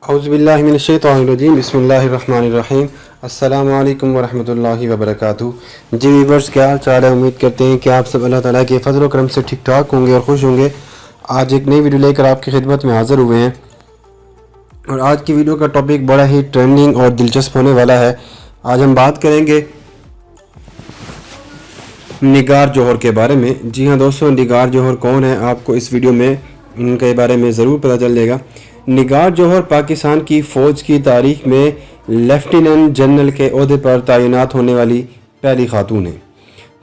औज़ुबिल्लाहि मिनश्शैतानिर्रजीम बिस्मिल्लाहिर्रहमानिर्रहीम अस्सलामु अलैकुम वरहमतुल्लाहि वबरकातुहू। जी व्यूअर्स, क्या हाल चाल है? उम्मीद करते हैं कि आप सब अल्लाह ताला के फजल व करम से ठीक ठाक होंगे और खुश होंगे। आज एक नई वीडियो लेकर आपकी खिदमत में हाज़िर हुए हैं और आज की वीडियो का टॉपिक बड़ा ही ट्रेंडिंग और दिलचस्प होने वाला है। आज हम बात करेंगे निगार जौहर के बारे में। जी हाँ दोस्तों, निगार जौहर कौन है, आपको इस वीडियो में इनके बारे में ज़रूर पता चल जाएगा। निगार जौहर पाकिस्तान की फ़ौज की तारीख में लेफ्टिनेंट जनरल के ओहदे पर तैनात होने वाली पहली खातून है।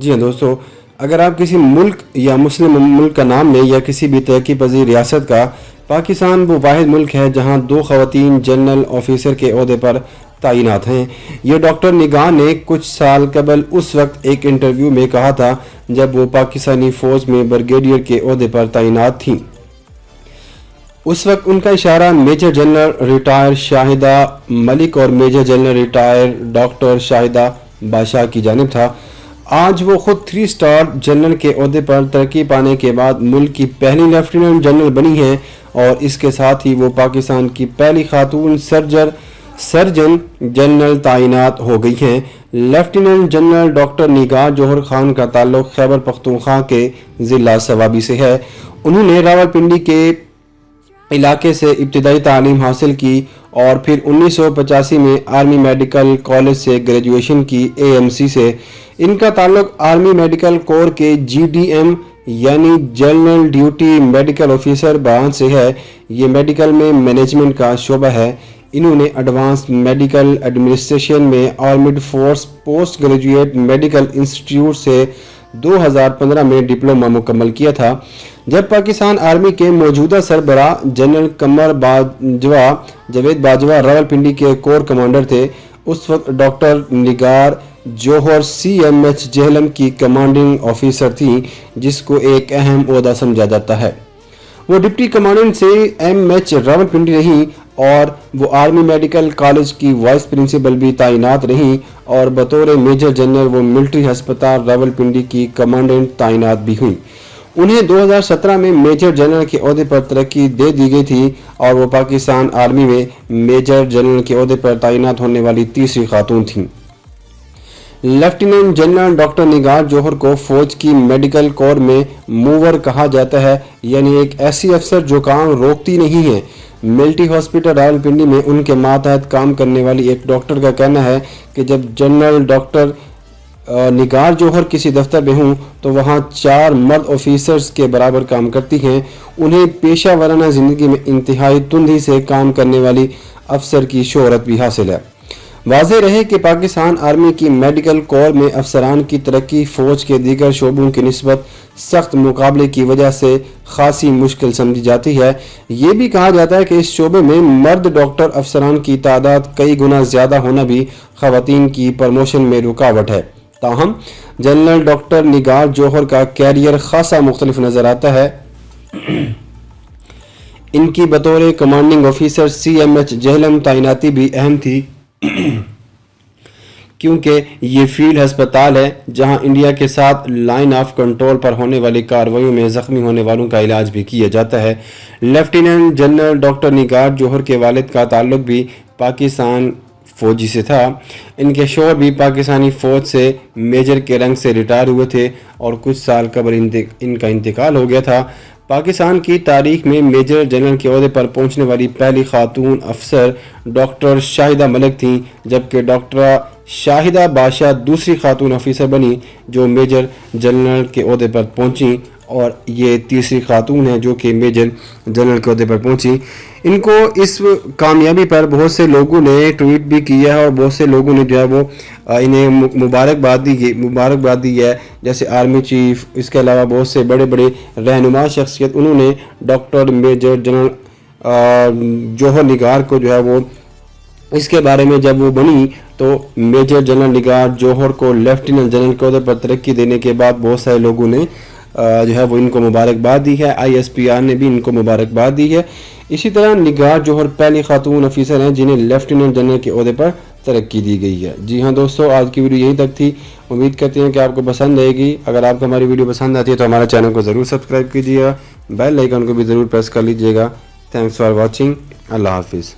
जी हाँ दोस्तों, अगर आप किसी मुल्क या मुस्लिम मुल्क का नाम लें या किसी भी तरक्की पजीर रियासत का, पाकिस्तान वो वाहिद मुल्क है जहाँ 2 ख़वातीन जनरल ऑफिसर के ओहदे पर तैनात हैं। ये डॉक्टर निगार ने कुछ साल कबल उस वक्त एक इंटरव्यू में कहा था जब वो पाकिस्तानी फ़ौज में ब्रिगेडियर के ओहदे पर तैनात थीं। उस वक्त उनका इशारा major general retire Shahida Malik और major general retire doctor Shahida Badshah की जानिब था। आज वो खुद 3 स्टार जनरल के ओहदे पर तरक्की पाने के बाद मुल्क की पहली लेफ्टिनेंट जनरल बनी हैं और इसके साथ ही वो पाकिस्तान की पहली खातून सर्जन जनरल तैनात हो गई हैं। लेफ्टिनेंट जनरल डॉक्टर निगार जौहर खान का ताल्लुक खैबर पख्तूनख्वा के ज़िला सवाबी से है। उन्होंने रावलपिंडी के इलाके से इब्तिदाई तालीम हासिल की और फिर 1985 में आर्मी मेडिकल कॉलेज से ग्रेजुएशन की AMC से। इनका ताल्लुक आर्मी मेडिकल कोर के GDM यानी general duty medical officer branch से है। ये मेडिकल में मैनेजमेंट का शोबा है। इन्होंने एडवांस मेडिकल एडमिनिस्ट्रेशन में armed force post graduate medical institute से 2015 में डिप्लोमा मुकम्मल किया था। जब पाकिस्तान आर्मी के मौजूदा सरबराह जनरल कमर जावेद बाजवा रावलपिंडी के कोर कमांडर थे, उस वक्त डॉक्टर निगार जौहर CMH जेहलम की कमांडिंग ऑफिसर थी, जिसको एक अहम ओहदा समझा जाता है। वो डिप्टी कमांडेंट से MH रावलपिंडी रही और वो आर्मी मेडिकल कॉलेज की वाइस प्रिंसिपल भी तैनात रही और बतौर मेजर जनरल वो मिलिट्री अस्पताल रावलपिंडी की कमांडेंट तैनात भी हुई। उन्हें 2017 में मेजर जनरल के ओहदे पर तरक्की दे दी गई थी और वो पाकिस्तान आर्मी में मेजर जनरल के ओहदे पर तैनात होने वाली तीसरी खातून थीं। लेफ्टिनेंट जनरल डॉक्टर निगार जौहर को फौज की मेडिकल कोर में मूवर कहा जाता है, यानी एक ऐसी अफसर जो काम रोकती नहीं है। मिलिट्री हॉस्पिटल रावलपिंडी में उनके मातहत काम करने वाली एक डॉक्टर का कहना है कि जब जनरल डॉक्टर निगार जौहर किसी दफ्तर में हूँ तो वहाँ 4 मर्द ऑफिसर्स के बराबर काम करती हैं। उन्हें पेशा वाराना ज़िंदगी में इंतहाई तुंदी से काम करने वाली अफसर की शोहरत भी हासिल है। वाज़ेह रहे कि पाकिस्तान आर्मी की मेडिकल कोर में अफसरान की तरक्की फ़ौज के दीगर शोबों की निस्बत सख्त मुकाबले की वजह से खासी मुश्किल समझी जाती है। ये भी कहा जाता है कि इस शोबे में मर्द डॉक्टर अफसरान की तादाद कई गुना ज़्यादा होना भी ख़वातीन की प्रमोशन में रुकावट है। ताहम जनरल डॉक्टर निगार जौहर का कैरियर खासा मुख्तलिफ नज़र आता है। इनकी बतौर कमांडिंग ऑफिसर CMH जेहलम तैनाती भी अहम थी क्योंकि ये फील्ड अस्पताल है जहां इंडिया के साथ लाइन ऑफ कंट्रोल पर होने वाली कार्रवाइयों में ज़ख्मी होने वालों का इलाज भी किया जाता है। लेफ्टिनेंट जनरल डॉक्टर निगार जौहर के वालिद का ताल्लुक भी पाकिस्तान फ़ौजी से था। इनके शौहर भी पाकिस्तानी फ़ौज से मेजर के रंग से रिटायर हुए थे और कुछ साल कबल इनका इंतकाल हो गया था। पाकिस्तान की तारीख में मेजर जनरल के ओहदे पर पहुंचने वाली पहली खातून अफसर डॉक्टर शाहिदा मलिक थीं, जबकि डॉक्टर शाहिदा बादशाह दूसरी खातून ऑफिसर बनी जो मेजर जनरल के ओहदे पर पहुंची और ये तीसरी खातून है जो कि मेजर जनरल के ओहदे पर पहुंची। इनको इस कामयाबी पर बहुत से लोगों ने ट्वीट भी किया है और बहुत से लोगों ने जो है वो इन्हें मुबारकबाद दी है, जैसे आर्मी चीफ, इसके अलावा बहुत से बड़े बड़े रहनुमा शख्सियत। उन्होंने डॉक्टर मेजर जनरल जौहर निगार को जो है वो इसके बारे में जब वो बनी तो मेजर जनरल निगार जौहर को लेफ्टिनेंट जनरल के ओहदे पर तरक्की देने के बाद बहुत सारे लोगों ने जो है वो इनको मुबारकबाद दी है। ISPR ने भी इनको मुबारकबाद दी है। इसी तरह निगार जौहर पहली खातून ऑफिसर हैं जिन्हें लेफ्टिनेंट जनरल के ओहदे पर तरक्की दी गई है। जी हाँ दोस्तों, आज की वीडियो यहीं तक थी। उम्मीद करते हैं कि आपको पसंद आएगी। अगर आपको हमारी वीडियो पसंद आती है तो हमारे चैनल को ज़रूर सब्सक्राइब कीजिएगा, बेल आइकन को भी ज़रूर प्रेस कर लीजिएगा। Thanks for watching. अल्लाह हाफिज़।